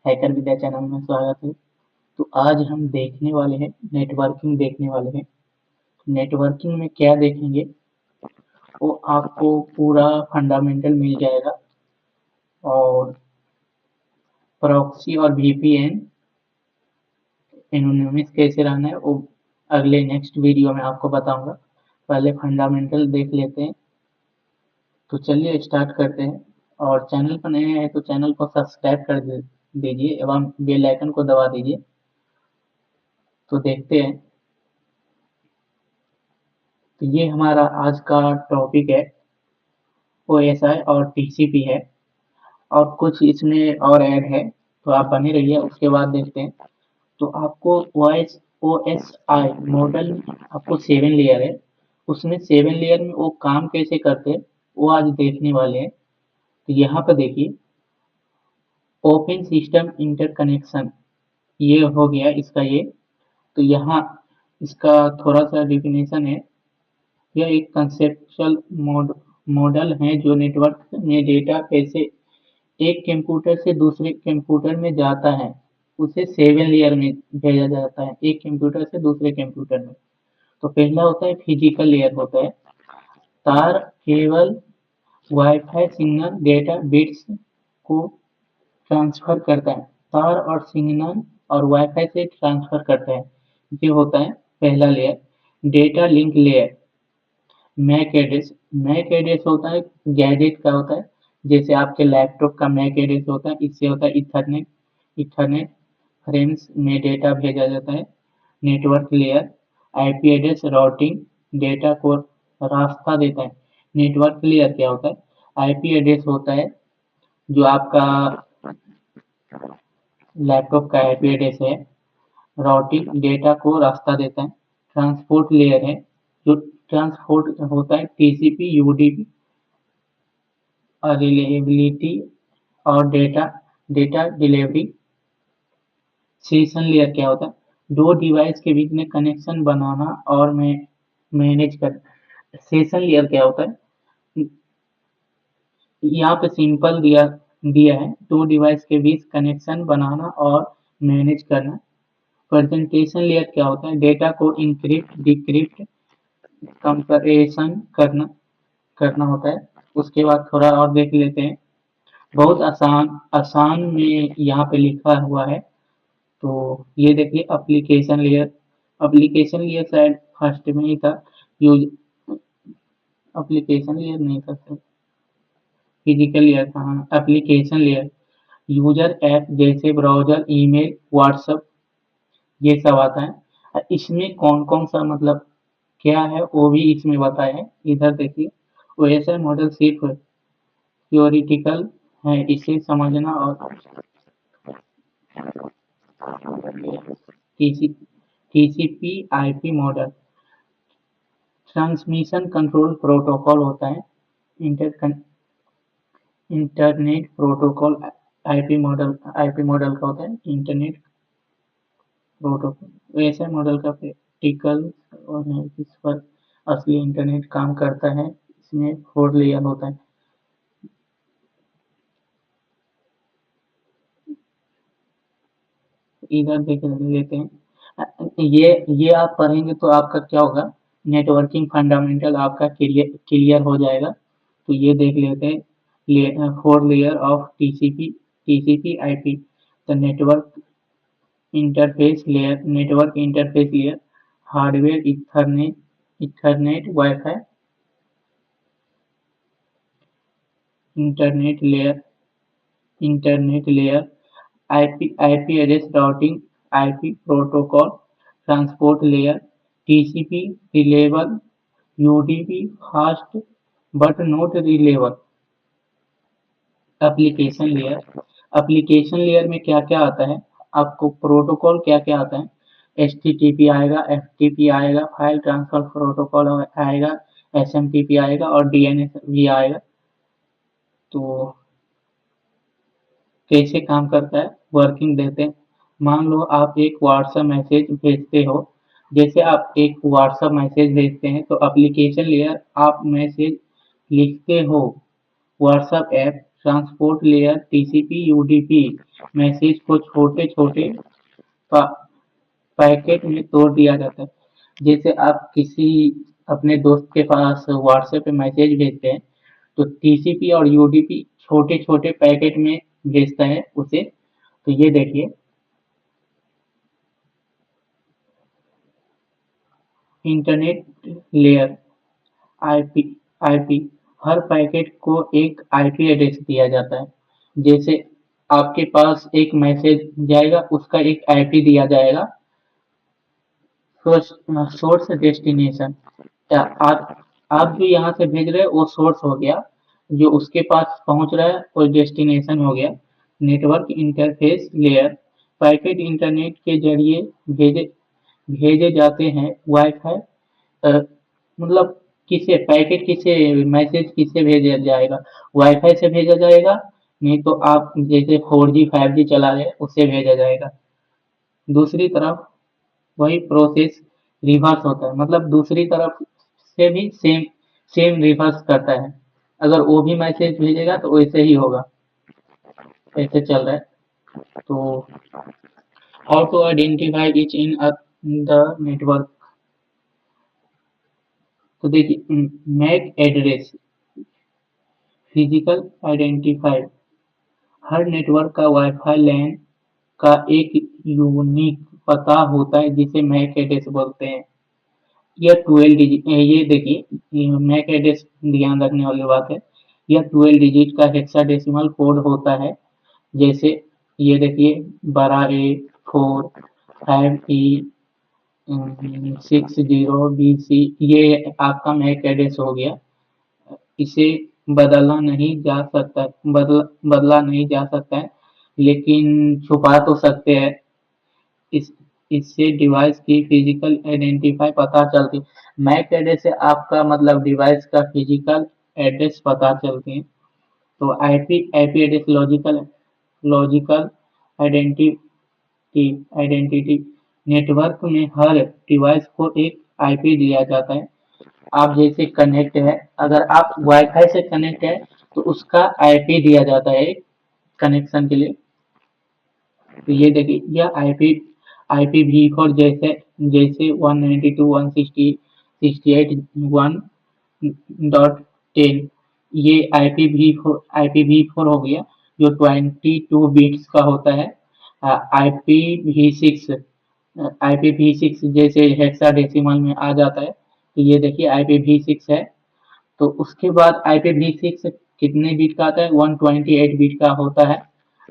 Hacker विद्या channel में स्वागत है। तो आज हम देखने वाले हैं नेटवर्किंग देखने वाले हैं। नेटवर्किंग में क्या देखेंगे वो आपको पूरा फंडामेंटल मिल जाएगा और प्रॉक्सी और वीपीएन एनोनिमस कैसे रहना है वो अगले नेक्स्ट वीडियो में आपको बताऊंगा। पहले फंडामेंटल देख लेते हैं। तो चलिए स्टार्ट करते हैं। और चैनल पर नए हैं तो चैनल को सब्सक्राइब कर दीजिए एवं बेल आइकन को दबा दीजिए। तो देखते हैं। तो ये हमारा आज का टॉपिक है, OSI और TCP है और कुछ इसमें और ऐड है, तो आप बने रहिए। उसके बाद देखते हैं। तो आपको OSI मॉडल आपको 7 लेयर है, उसमें 7 लेयर में वो काम कैसे करते हैं वो आज देखने वाले हैं। तो यहाँ पर देखिए, ओपन सिस्टम इंटरकनेक्शन ये हो गया इसका ये। तो यहाँ इसका थोड़ा सा डिफिनेशन है। यह एक कंसेप्चुअल मॉडल है जो नेटवर्क में डेटा कैसे एक कंप्यूटर से दूसरे कंप्यूटर में जाता है उसे 7 लेयर में भेजा जाता है, एक कंप्यूटर से दूसरे कंप्यूटर में। तो पहला होता है फिजिकल लेयर होता है, तार cable wifi signal data bits को ट्रांसफर करता है, तार और सिग्नल और वाईफाई से ट्रांसफर करता है। ये होता है पहला layer. Data link layer, MAC address होता है गैजेट का होता है, जैसे आपके लैपटॉप का मैक एड्रेस होता है, इससे होता है इथरनेट। इथरनेट फ्रेम्स में डेटा भेजा जाता है। Network layer, IP address routing data को रास्ता देता है। नेटवर्क लेयर क्या होता है? आईपी एड्रेस होता है जो आपका लैपटॉप का आईपी एड्रेस है, राउटिंग डेटा को रास्ता देता है। ट्रांसपोर्ट लेयर है, जो ट्रांसपोर्ट होता है टीसीपी यूडीपी और रिलायबिलिटी और डेटा डिलीवरी। सेशन लेयर क्या होता है? दो डिवाइस के बीच में कनेक्शन बनाना और मैनेज करना। सेशन लेयर क्या होता है? यहाँ पे सिंपल दिया है, दो डिवाइस के बीच कनेक्शन बनाना और मैनेज करना। प्रेजेंटेशन लेयर क्या होता है? डेटा को इंक्रिप्ट डिक्रिप्ट कंपैरिजन करना होता है। उसके बाद थोड़ा और देख लेते हैं। बहुत आसान आसान में यहाँ पे लिखा हुआ है। तो ये देखिए एप्लीकेशन लेयर। एप्लीकेशन लेयर शायद फर्स्ट में ही था। यूज एप्लीकेशन लेयर नहीं था सर, फिजिकल लेयर था। हाँ, एप्लीकेशन लेयर यूजर ऐप जैसे ब्राउजर ईमेल व्हाट्सएप ये सब आता है। इसमें कौन कौन सा मतलब क्या है वो भी इसमें बताया है। इधर देखिए, OSI मॉडल सिर्फ थियोरिटिकल है, इसे समझना। और TCP IP model transmission control protocol होता है। इंटरनेट प्रोटोकॉल आईपी मॉडल का होता है इंटरनेट प्रोटोकॉल। ऐसे मॉडल का प्रैक्टिकल और एनालिसिस पर असली इंटरनेट काम करता है। इसमें 4 लेयर होता है। इधर देख लेते हैं। ये आप पढ़ेंगे तो आपका क्या होगा, नेटवर्किंग फंडामेंटल आपका क्लियर हो जाएगा। तो ये देख लेते हैं। 4 layer of TCP IP. The network interface layer, hardware Ethernet wifi. Internet layer IP address routing IP protocol. Transport layer TCP reliable UDP fast but not reliable. Application layer में क्या क्या आता है? आपको प्रोटोकॉल क्या क्या आता है? HTTP आएगा, FTP आएगा, फाइल ट्रांसफर प्रोटोकॉल आएगा, SMTP आएगा और DNS भी आएगा। तो कैसे काम करता है वर्किंग देते हैं। मान लो आप एक व्हाट्सएप मैसेज भेजते हो। जैसे आप एक व्हाट्सएप मैसेज भेजते हैं तो एप्लीकेशन लेयर आप मैसेज लिखते हो WhatsApp app transport layer TCP UDP message को छोटे छोटे पैकेट में तोड़ दिया जाता है। जैसे आप किसी अपने दोस्त के पास व्हाट्सएप पे मैसेज भेजते हैं, तो टीसीपी और यूडीपी छोटे छोटे पैकेट में भेजता है उसे। तो ये देखिए, इंटरनेट लेयर आईपी आईपी हर पैकेट को एक आईपी एड्रेस दिया जाता है। जैसे आपके पास एक मैसेज जाएगा, उसका एक आईपी दिया जाएगा, सोर्स डेस्टिनेशन। या आप जो यहाँ से भेज रहे हैं वो सोर्स हो गया, जो उसके पास पहुंच रहा है वो डेस्टिनेशन हो गया। Network interface layer packet internet के जरिए भेजे भेजे जाते हैं। वाईफाई मतलब किसे पैकेट किसे मैसेज किसे भेजा जाएगा, वाईफाई से भेजा जाएगा, नहीं तो आप जैसे 4G 5G चला रहे हैं उससे भेजा जाएगा। दूसरी तरफ वही प्रोसेस रिवर्स होता है, मतलब दूसरी तरफ से भी सेम सेम रिवर्स करता है। अगर वो भी मैसेज भेजेगा तो वैसे ही होगा, ऐसे चल रहा है। तो how to identify each in the network. तो देखिए, मैक एड्रेस फिजिकल आइडेंटिफायर हर नेटवर्क का वाईफाई लैन का एक यूनिक पता होता है जिसे मैक एड्रेस बोलते हैं। यह 12 डिजिट, ये देखिए मैक एड्रेस ध्यान रखने वाली बात है। यह 12 डिजिट का हेक्साडेसिमल कोड होता है। जैसे ये देखिए, 12A4 5E60BC, ये आपका मैक एड्रेस हो गया। इसे बदला नहीं जा सकता है, लेकिन छुपा तो सकते हैं। इस इससे डिवाइस की फिजिकल आइडेंटिफाई पता चलती। मैक एड्रेस से आपका मतलब डिवाइस का फिजिकल एड्रेस पता चलती है। तो IP IP address logical logical identity identity network में हर डिवाइस को एक आईपी दिया जाता है। आप जैसे कनेक्ट है, अगर आप वाईफाई से कनेक्ट है तो उसका आईपी दिया जाता है कनेक्शन के लिए। तो ये देखिए, यह आईपीवी4 जैसे जैसे 192.168.1.10, ये आईपीवी4 हो गया, जो 22 बिट्स का होता है। आईपीवी6 आईपीवी6 जैसे हेक्साडेसिमल में आ जाता है। तो ये देखिए आईपीवी6 है। तो उसके बाद आईपीवी6 कितने बिट का आता है, 128 बिट का होता है।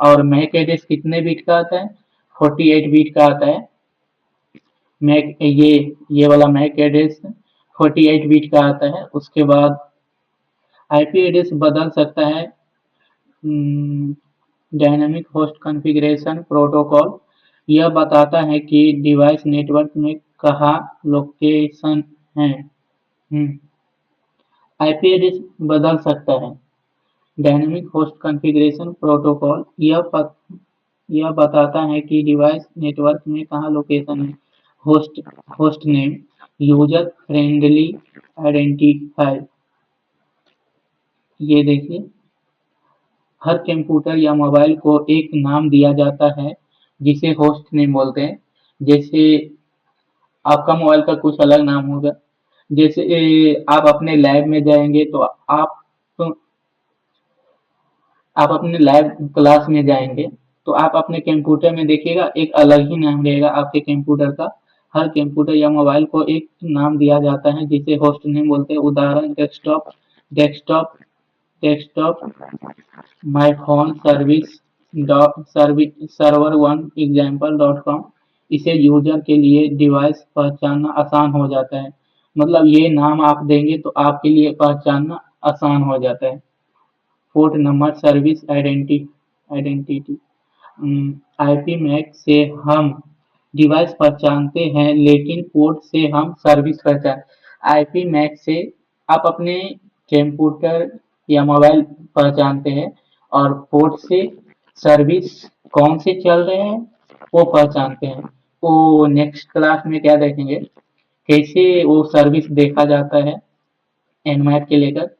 और मैक एड्रेस कितने बिट का आता है, 48 बिट का आता है। मैक ये वाला मैक एड्रेस 48 बिट का आता है। उसके बाद आईपी एड्रेस बदल सकता है। डायनामिक होस्ट कॉन्फ़िगरेशन प्रोटोकॉल यह बताता है कि डिवाइस नेटवर्क में कहाँ लोकेशन है। आईपी एड्रेस बदल सकता है। डायनेमिक होस्ट कॉन्फ़िगरेशन प्रोटोकॉल यह बताता है कि डिवाइस नेटवर्क में कहाँ लोकेशन है। Host host name user friendly identifier. ये देखिए, हर कंप्यूटर या मोबाइल को एक नाम दिया जाता है जिसे होस्ट नेम बोलते हैं। जैसे आपका मोबाइल का कुछ अलग नाम होगा। जैसे आप अपने लैब में जाएंगे तो आप अपने लैब क्लास में जाएंगे तो आप अपने कंप्यूटर में देखिएगा एक अलग ही नाम रहेगा आपके कंप्यूटर का। हर कंप्यूटर या मोबाइल को एक नाम दिया जाता है जिसे होस्ट नेम बोलते हैं। उदाहरण desktop desktop desktop my phone service server1example.com। इसे यूजर के लिए डिवाइस पहचानना आसान हो जाता है। मतलब ये नाम आप देंगे तो आपके लिए पहचानना आसान हो जाता है। Port number service identity IP MAC से हम डिवाइस पहचानते हैं, लेकिन पोर्ट से हम सर्विस पहचान। आईपी मैक से आप अपने कंप्यूटर या मोबाइल पहचानते हैं, और पोर्ट से सर्विस कौन से चल रहे हैं वो पहचानते हैं। वो नेक्स्ट क्लास में क्या देखेंगे, कैसे वो सर्विस देखा जाता है एनमैप के लेकर,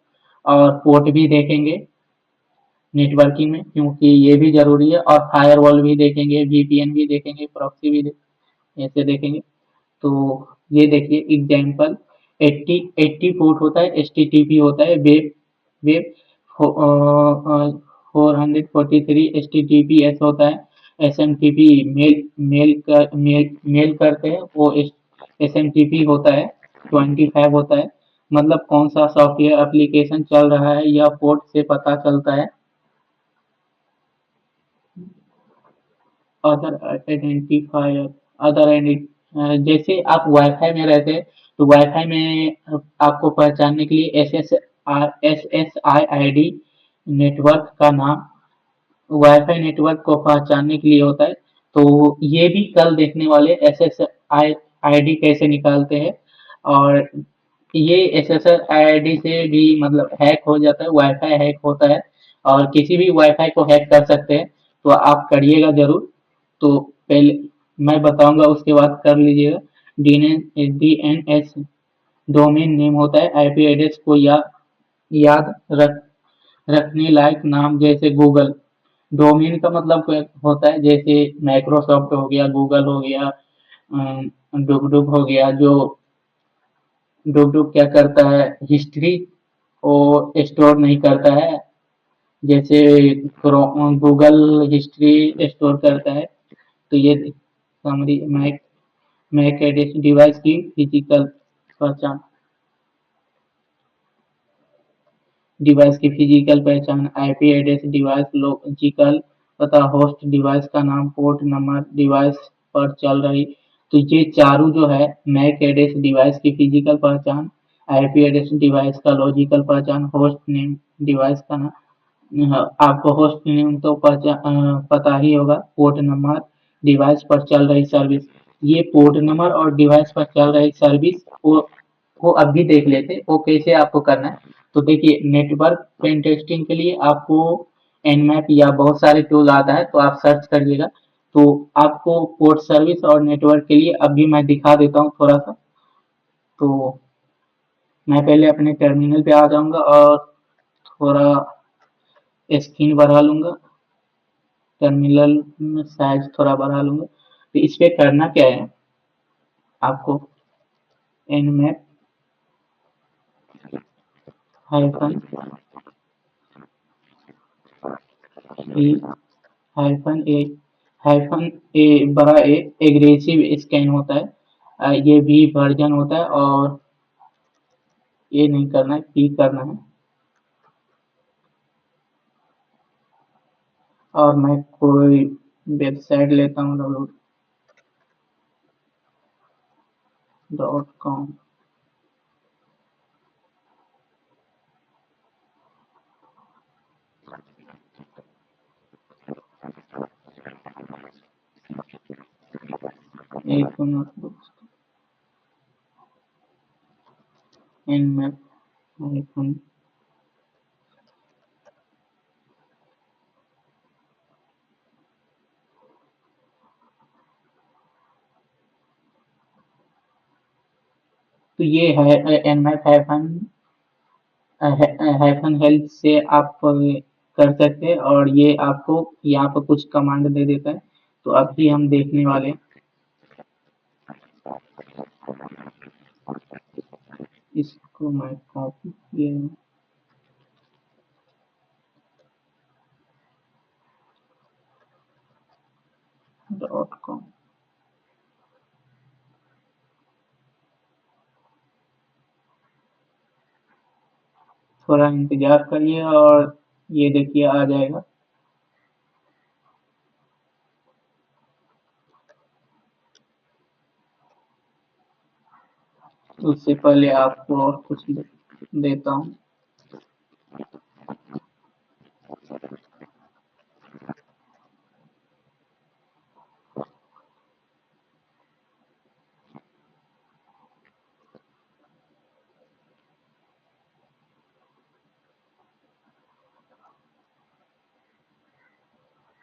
और पोर्ट भी देखेंगे। नेटवर्किंग में, क्योंकि ये भी ज़रूरी है, और फायरवॉल भी देखेंगे, वीपीएन भी देखेंगे, प्रॉक्सी भी ऐसे देखेंगे। तो ये देखिए एग्जाम्पल, 80 पोर्ट होता है, एचटीटीपी होता है, वेब वेब 443 एचटीटीपीएस होता है, एसएमटीपी मेल करते हैं, वो एसएमटीपी होता है, 25 होता है। मतलब कौन सा सॉफ्टवेयर एप्लीकेशन चल रहा है या पोर्ट से पता चलता है। अदर आइडेंटिफायर, अदर जैसे आप वाईफाई में रहते हैं, तो वाईफाई में आपको पहचानने के लिए S S I I D network का नाम वाईफाई नेटवर्क को पहचानने के लिए होता है। तो ये भी कल देखने वाले एस एस आई डी कैसे निकालते हैं। और ये एसएसआईडी से भी मतलब हैक हो जाता है, वाईफाई हैक होता है, और किसी भी वाईफाई को हैक कर सकते हैं। तो आप करिएगा जरूर। तो पहले मैं बताऊंगा, उसके बाद कर लीजिएगा। डीएनएस डोमेन नेम होता है, आईपी एड्रेस को याद रखने लायक नाम, जैसे गूगल। डोमेन का मतलब होता है जैसे माइक्रोसॉफ्ट हो गया, गूगल हो गया, डुग डुग हो गया। जो डुग डुग क्या करता है, हिस्ट्री वो स्टोर नहीं करता है, जैसे गूगल हिस्ट्री स्टोर करता है। तो ये समरी मैक एडिस डिवाइस की फिजिकल पहचान, डिवाइस की फिजिकल पहचान, आईपी एड्रेस, डिवाइस लॉजिकल पता, होस्ट डिवाइस का नाम, पोर्ट नंबर, डिवाइस पर चल रही। तो ये चारों जो है, मैक एड्रेस डिवाइस की फिजिकल पहचान, आईपी एड्रेस डिवाइस का लॉजिकल पहचान, होस्ट नेम डिवाइस का नाम, आपको होस्ट नेम तो पता ही होगा, पोर्ट नंबर, डिवाइस पर चल रही सर्विस। ये पोर्ट नंबर और डिवाइस पर चल रही सर्विस वो अभी देख लेते, वो कैसे आपको करना है। तो देखिए, नेटवर्क पेन टेस्टिंग के लिए आपको एनमैप या बहुत सारे टूल आता है, तो आप सर्च करिएगा। तो आपको पोर्ट सर्विस और नेटवर्क के लिए अभी मैं दिखा देता हूँ थोड़ा सा। तो मैं पहले अपने टर्मिनल पे आ जाऊंगा और थोड़ा स्क्रीन बढ़ा लूंगा, टर्मिनल में साइज थोड़ा बढ़ा लूंगा। तो इस पे करना क्या है आपको, एनमैप हाइफन ई हाइफन ए बड़ा ए एग्रेसिव स्कैन होता है। ये भी वर्जन होता है, और ये नहीं करना है, पी करना है। और मैं कोई वेबसाइट लेता हूँ, www.com। एक मिनट, एनमैप हाइफन, तो ये है एनमैप हाइफन हेल्प से आप कर सकते हैं, और ये आपको यहाँ पर कुछ कमांड दे देता है। तो अभी हम देखने वाले हैं, इसको मैं कॉपी किए .com। थोड़ा इंतजार करिए और ये देखिए आ जाएगा। उससे पहले आपको और कुछ देता हूँ।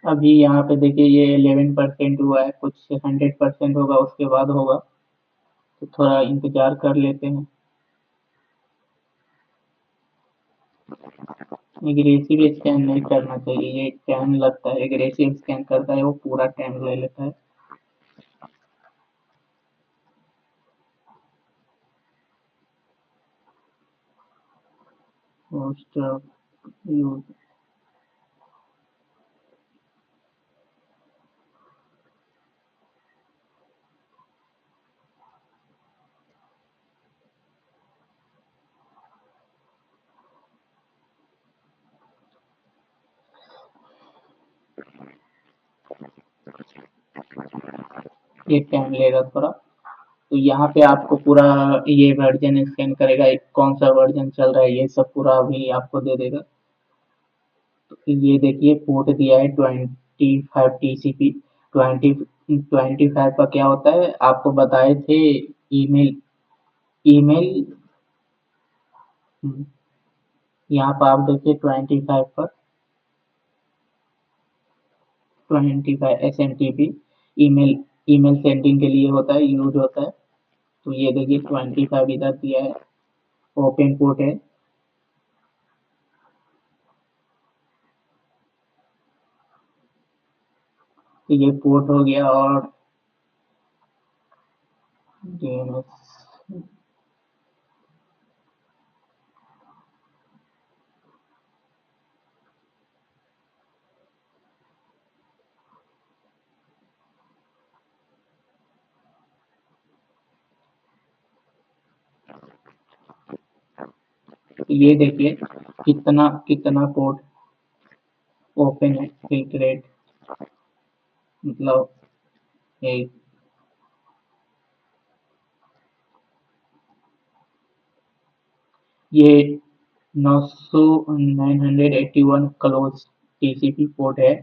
अभी यहाँ पे देखिए ये 11% हुआ है, कुछ 100% होगा उसके बाद होगा। तो थोड़ा इंतजार कर लेते हैं। एग्रेसिव स्कैन नहीं करना चाहिए, ये टाइम लगता है। एग्रेसिव स्कैन करता है वो पूरा टाइम ले लेता है। मोस्ट यूज ये टाइम लेगा थोड़ा। तो यहाँ पे आपको पूरा ये वर्जन स्कैन करेगा, एक कौन सा वर्जन चल रहा है ये सब पूरा अभी आपको दे देगा। तो ये देखिए पोर्ट दिया है 25 टीसीपी। 25 का क्या होता है आपको बताए थे। ईमेल ईमेल यहाँ पर आप देखिए 25 पर 25 SMTP ईमेल ईमेल सेंडिंग के लिए होता है, यूज होता है। तो ये देखिए 25 इधर दिया है, ओपन पोर्ट है। तो ये पोर्ट हो गया। और DNS ये देखिए कितना कितना पोर्ट ओपन है, फिल्ट्रेट मतलब एक ये 900 981 क्लोज टीसीपी पोर्ट है।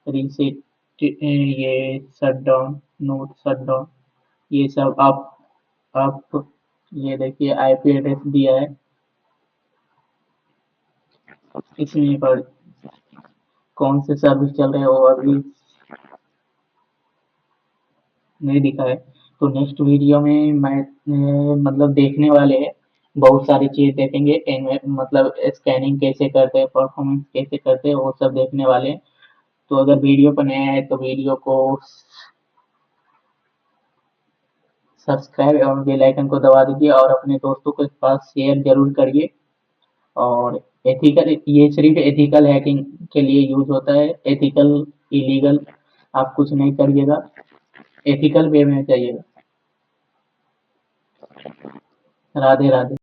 रीसेट ये shut down, note shut down, ये सब आप ये देखिए आईपी एड्रेस दिया है इसमें पर कौन से सर्विस चल रहे हैं वो अभी नहीं दिखा है। तो नेक्स्ट वीडियो में मैं मतलब देखने वाले हैं, बहुत सारी चीज देखेंगे। मतलब स्कैनिंग कैसे करते हैं, परफॉर्मेंस कैसे करते हैं, वो सब देखने वाले हैं। तो अगर वीडियो पर नया है तो वीडियो को सब्सक्राइब एवं बेल आइकन को दबा दीजिए और अपने दोस्तों के पास शेयर जरूर करिए। और एथिकल, ये सिर्फ एथिकल हैकिंग के लिए यूज होता है। एथिकल इलीगल आप कुछ नहीं करिएगा, एथिकल वे में चाहिएगा। राधे राधे।